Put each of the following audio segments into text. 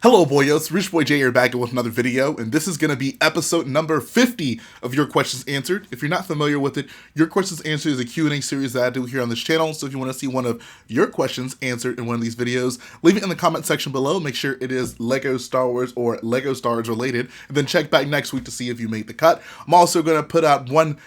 Hello boyos, Rich Boy J here back with another video, and this is going to be episode number 50 of Your Questions Answered. If you're not familiar with it, Your Questions Answered is a Q&A series that I do here on this channel, so if you want to see one of your questions answered in one of these videos, leave it in the comment section below. Make sure it is Lego Star Wars or Lego Star Wars related, and then check back next week to see if you made the cut. I'm also going to put out one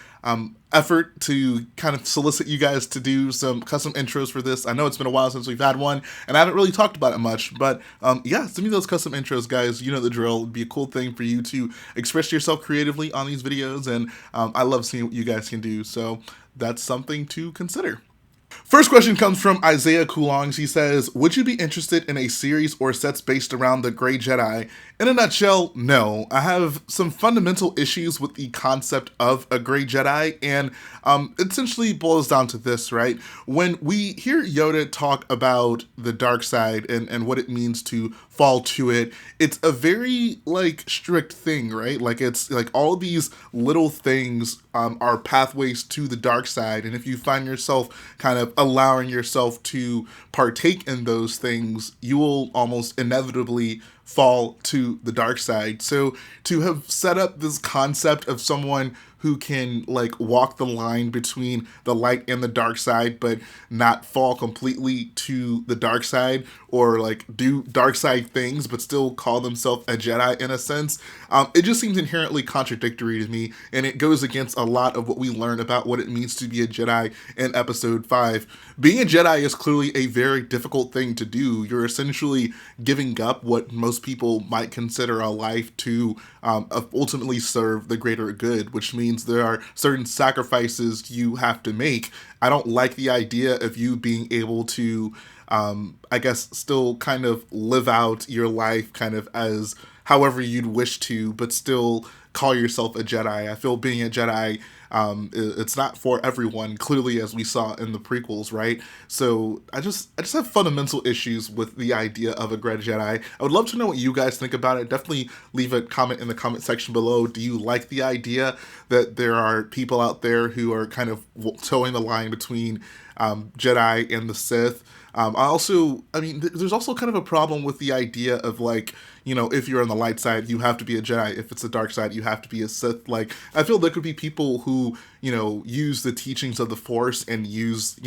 effort to kind of solicit you guys to do some custom intros for this. I know it's been a while since we've had one, and I haven't really talked about it much, but yeah, send me those custom intros, guys. You know the drill. It'd be a cool thing for you to express yourself creatively on these videos, and I love seeing what you guys can do, so that's something to consider. First question comes from Isaiah Coulongs. He says, would you be interested in a series or sets based around the Grey Jedi? In a nutshell, no. I have some fundamental issues with the concept of a Grey Jedi, and it essentially boils down to this, right? When we hear Yoda talk about the dark side and what it means to fall to it, it's a very, strict thing, right? It's like all these little things are pathways to the dark side, and if you find yourself kind of allowing yourself to partake in those things, you will almost inevitably fall to the dark side. So to have set up this concept of someone who can walk the line between the light and the dark side, but not fall completely to the dark side, or do dark side things, but still call themselves a Jedi in a sense, it just seems inherently contradictory to me, and it goes against a lot of what we learn about what it means to be a Jedi in Episode 5. Being a Jedi is clearly a very difficult thing to do. You're essentially giving up what most people might consider a life to ultimately serve the greater good, which means there are certain sacrifices you have to make. I don't like the idea of you being able to, I guess, still kind of live out your life kind of as however you'd wish to, but still call yourself a Jedi. I feel being a Jedi, it's not for everyone, clearly, as we saw in the prequels, right? So I just have fundamental issues with the idea of a Grey Jedi. I would love to know what you guys think about it. Definitely leave a comment in the comment section below. Do you like the idea that there are people out there who are kind of towing the line between Jedi and the Sith? There's also kind of a problem with the idea of if you're on the light side, you have to be a Jedi. If it's the dark side, you have to be a Sith. I feel there could be people who, use the teachings of the Force and use,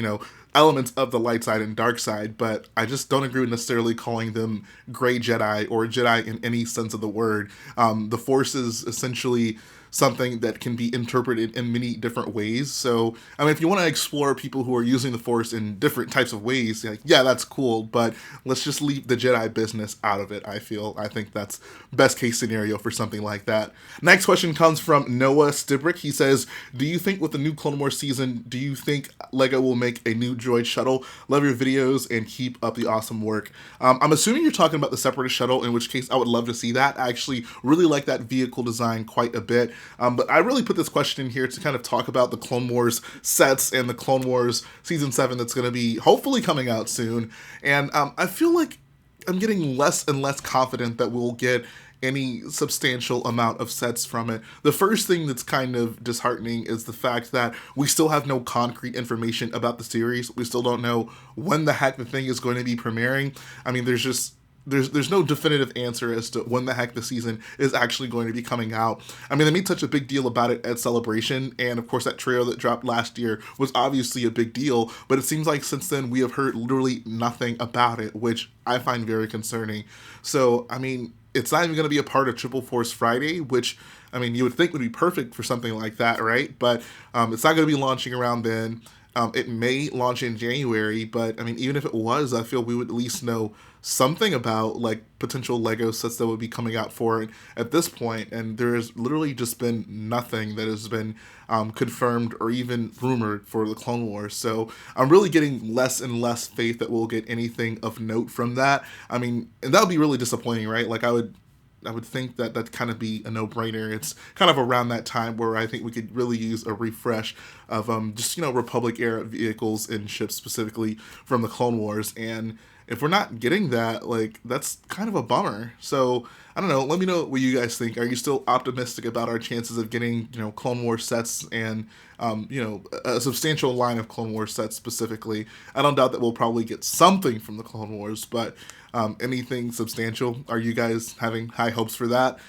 elements of the light side and dark side, but I just don't agree with necessarily calling them Grey Jedi or Jedi in any sense of the word. The Force is essentially something that can be interpreted in many different ways. So, if you want to explore people who are using the Force in different types of ways, yeah, that's cool, but let's just leave the Jedi business out of it, I think that's best case scenario for something like that. Next question comes from Noah Stibrick. He says, do you think with the new Clone Wars season, do you think Lega will make a new droid shuttle? Love your videos and keep up the awesome work. I'm assuming you're talking about the Separatist shuttle, in which case I would love to see that. I actually really like that vehicle design quite a bit. But I really put this question in here to kind of talk about the Clone Wars sets and the Clone Wars Season 7 that's going to be hopefully coming out soon. And I feel like I'm getting less and less confident that we'll get any substantial amount of sets from it. The first thing that's kind of disheartening is the fact that we still have no concrete information about the series. We still don't know when the heck the thing is going to be premiering. There's no definitive answer as to when the heck the season is actually going to be coming out. They made such a big deal about it at Celebration, and of course that trailer that dropped last year was obviously a big deal, but it seems like since then we have heard literally nothing about it, which I find very concerning. So, it's not even going to be a part of Triple Force Friday, which, you would think would be perfect for something like that, right? But it's not going to be launching around then. It may launch in January, but even if it was, I feel we would at least know something about potential Lego sets that would be coming out for it at this point, and there has literally just been nothing that has been confirmed or even rumored for the Clone Wars. So I'm really getting less and less faith that we'll get anything of note from that. And that would be really disappointing, right? I would think that that'd kind of be a no-brainer. It's kind of around that time where I think we could really use a refresh of Republic era vehicles and ships specifically from the Clone Wars. And if we're not getting that, like, that's kind of a bummer. So I don't know. Let me know what you guys think. Are you still optimistic about our chances of getting, Clone Wars sets and, a substantial line of Clone Wars sets specifically? I don't doubt that we'll probably get something from the Clone Wars, but anything substantial? Are you guys having high hopes for that?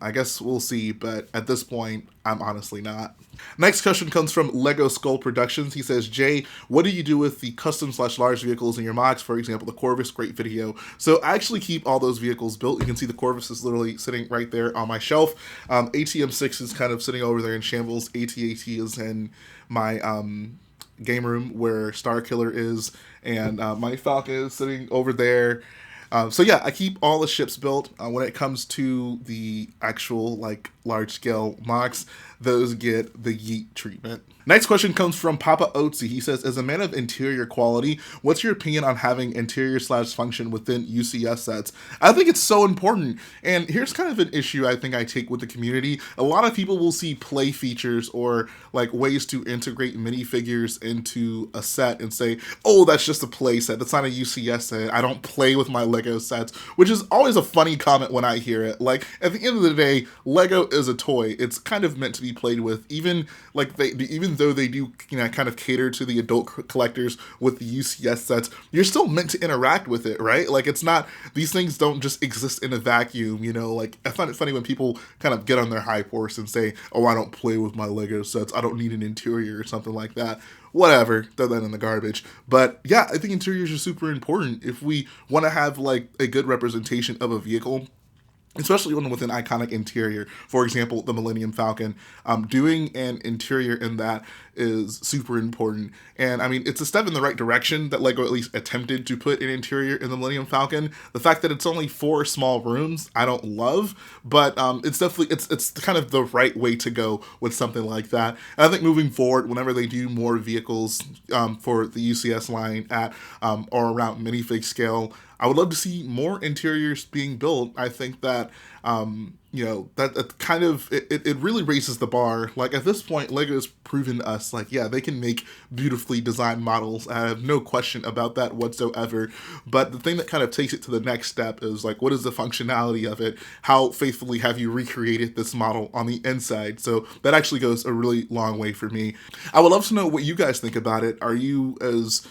I guess we'll see, but at this point, I'm honestly not. Next question comes from Lego Skull Productions. He says, Jay, what do you do with the custom/large vehicles in your mocks? For example, the Corvus, great video. So I actually keep all those vehicles built. You can see the Corvus is literally sitting right there on my shelf. ATM-6 is kind of sitting over there in shambles. AT-AT is in my game room where Starkiller is, and my Falcon is sitting over there. So yeah, I keep all the ships built. When it comes to the actual large scale mocks, those get the yeet treatment. Next question comes from Papa Otzi. He says, as a man of interior quality, what's your opinion on having interior/function within UCS sets? I think it's so important. And here's kind of an issue I think I take with the community. A lot of people will see play features or ways to integrate minifigures into a set and say, oh, that's just a play set. That's not a UCS set. I don't play with my Lego sets, which is always a funny comment when I hear it. At the end of the day, Lego is a toy. It's kind of meant to be played with. Even though they do kind of cater to the adult collectors with the UCS sets, you're still meant to interact with it, right? It's not, these things don't just exist in a vacuum. I find it funny when people kind of get on their high horse and say, oh, I don't play with my Lego sets, I don't need an interior or something like that. Whatever, throw that in the garbage. But yeah, I think interiors are super important if we want to have a good representation of a vehicle, especially one with an iconic interior. For example, the Millennium Falcon. Doing an interior in that is super important. And I mean, it's a step in the right direction that Lego at least attempted to put an interior in the Millennium Falcon. The fact that it's only 4 small rooms, I don't love, but it's definitely, it's kind of the right way to go with something like that. And I think moving forward, whenever they do more vehicles for the UCS line at or around minifig scale, I would love to see more interiors being built. I think that, that kind of, it really raises the bar. At this point, Lego has proven to us, yeah, they can make beautifully designed models. I have no question about that whatsoever. But the thing that kind of takes it to the next step is, what is the functionality of it? How faithfully have you recreated this model on the inside? So that actually goes a really long way for me. I would love to know what you guys think about it. Are you as...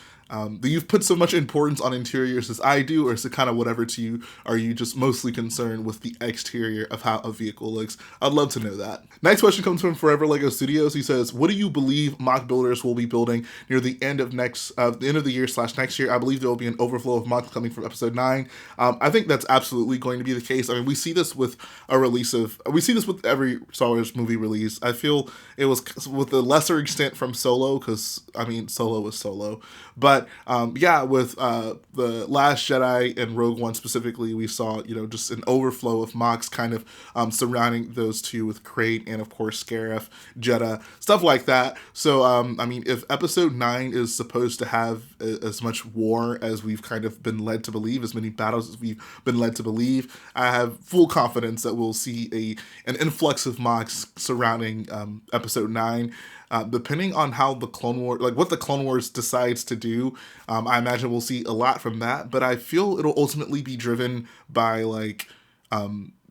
do you put so much importance on interiors as I do, or is it kind of whatever to you? Are you just mostly concerned with the exterior of how a vehicle looks? I'd love to know that. Next question comes from Forever Lego Studios. He says, what do you believe mock builders will be building near the end of the year/next year? I believe there will be an overflow of mocks coming from episode 9. I think that's absolutely going to be the case. I mean, we see this with we see this with every Star Wars movie release. I feel it was with a lesser extent from Solo, because I mean, Solo was Solo. But yeah, with the Last Jedi and Rogue One specifically, we saw, just an overflow of mocks kind of surrounding those two with Crate and, of course, Scarif, Jedha, stuff like that. So, I mean, if Episode 9 is supposed to have as much war as we've kind of been led to believe, as many battles as we've been led to believe, I have full confidence that we'll see an influx of mocks surrounding Episode 9. Depending on how the Clone Wars, what the Clone Wars decides to do, I imagine we'll see a lot from that. But I feel it'll ultimately be driven by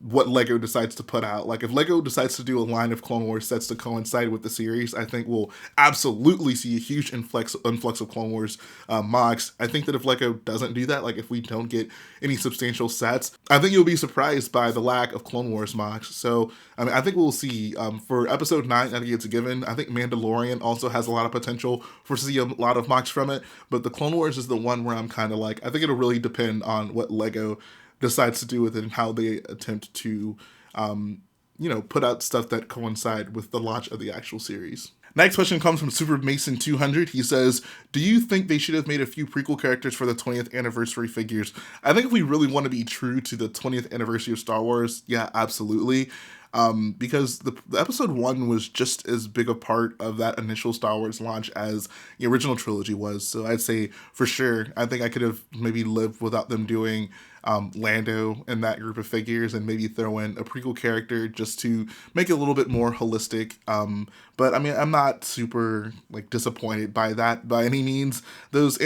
what Lego decides to put out. If Lego decides to do a line of Clone Wars sets to coincide with the series, I think we'll absolutely see a huge influx of Clone Wars mocks. I think that if Lego doesn't do that, if we don't get any substantial sets, I think you'll be surprised by the lack of Clone Wars mocks. So, I mean, I think we'll see for Episode 9, I think it's a given. I think Mandalorian also has a lot of potential for see a lot of mocks from it, but the Clone Wars is the one where I'm kind of I think it'll really depend on what Lego decides to do with it and how they attempt to, put out stuff that coincide with the launch of the actual series. Next question comes from Super Mason 200. He says, do you think they should have made a few prequel characters for the 20th anniversary figures? I think if we really want to be true to the 20th anniversary of Star Wars, yeah, absolutely. because the episode 1 was just as big a part of that initial Star Wars launch as the original trilogy was. So I'd say for sure, I think I could have maybe lived without them doing Lando in that group of figures, and maybe throw in a prequel character just to make it a little bit more holistic. But I mean, I'm not super like disappointed by that by any means. Those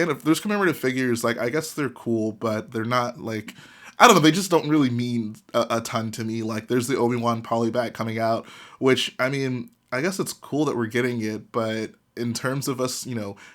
commemorative figures, like, I guess they're cool, but they're not like, I don't know, they just don't really mean a ton to me. Like, there's the Obi-Wan polybag coming out, which, I mean, I guess it's cool that we're getting it, but in terms of us,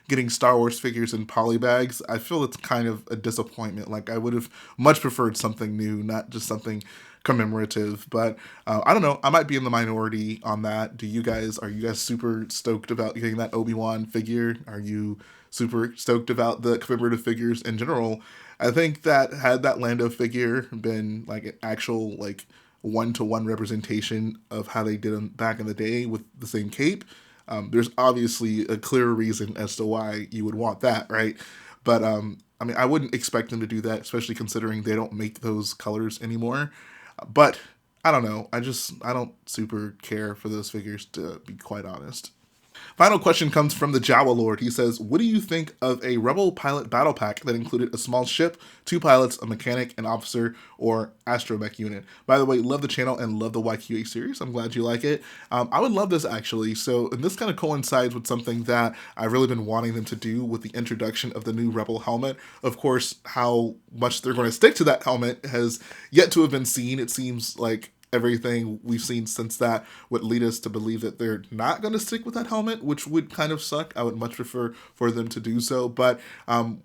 getting Star Wars figures in polybags, I feel it's kind of a disappointment. Like, I would have much preferred something new, not just something commemorative. But I don't know, I might be in the minority on that. Are you guys super stoked about getting that Obi-Wan figure? Are you super stoked about the commemorative figures in general? I think that had that Lando figure been like an actual like one-to-one representation of how they did them back in the day with the same cape, there's obviously a clear reason as to why you would want that, right? But I mean, I wouldn't expect them to do that, especially considering they don't make those colors anymore. But I don't know. I don't super care for those figures, to be quite honest. Final question comes from the Jawa Lord. He says, what do you think of a Rebel pilot battle pack that included a small ship, 2 pilots, a mechanic, an officer, or astromech unit? By the way, love the channel and love the YQA series. I'm glad you like it. I would love this, actually. So, and this kind of coincides with something that I've really been wanting them to do with the introduction of the new Rebel helmet. Of course, how much they're going to stick to that helmet has yet to have been seen. It seems like everything we've seen since that would lead us to believe that they're not going to stick with that helmet, which would kind of suck. I would much prefer for them to do so, but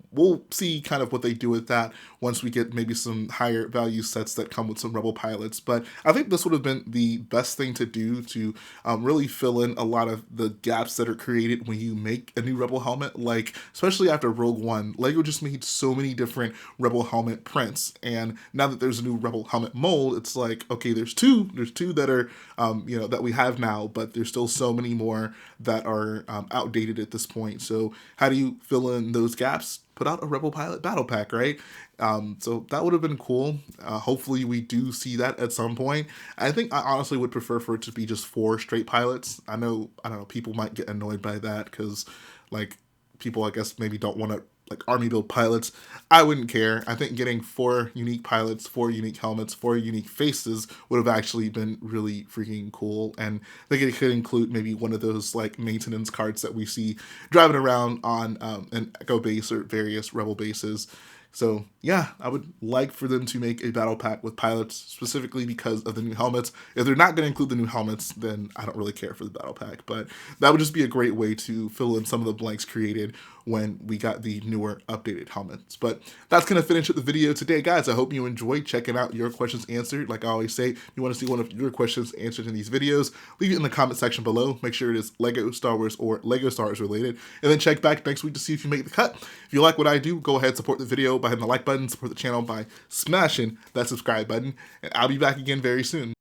we'll see kind of what they do with that once we get maybe some higher value sets that come with some Rebel pilots. But I think this would have been the best thing to do to really fill in a lot of the gaps that are created when you make a new Rebel helmet, like especially after Rogue One. Lego just made so many different Rebel helmet prints, and now that there's a new Rebel helmet mold, it's like, okay, there's two that are that we have now, but there's still so many more that are outdated at this point. So how do you fill in those gaps? Put out a Rebel pilot battle pack, right? So that would have been cool. Hopefully we do see that at some point. I think I honestly would prefer for it to be just 4 straight pilots. I don't know, people might get annoyed by that because like people, I guess, maybe don't want to like army build pilots. I wouldn't care. I think getting 4 unique pilots, 4 unique helmets, 4 unique faces would have actually been really freaking cool. And I think it could include maybe one of those like maintenance carts that we see driving around on an Echo base or various Rebel bases. So yeah, I would like for them to make a battle pack with pilots specifically because of the new helmets. If they're not going to include the new helmets, then I don't really care for the battle pack. But that would just be a great way to fill in some of the blanks created when we got the newer updated helmets. But that's going to finish up the video today, guys. I hope you enjoyed checking out your questions answered. Like I always say, if you want to see one of your questions answered in these videos, leave it in the comment section below. Make sure it is Lego Star Wars or Lego Star Wars related. And then check back next week to see if you make the cut. If you like what I do, go ahead and support the video by hitting the like button, support the channel by smashing that subscribe button, and I'll be back again very soon.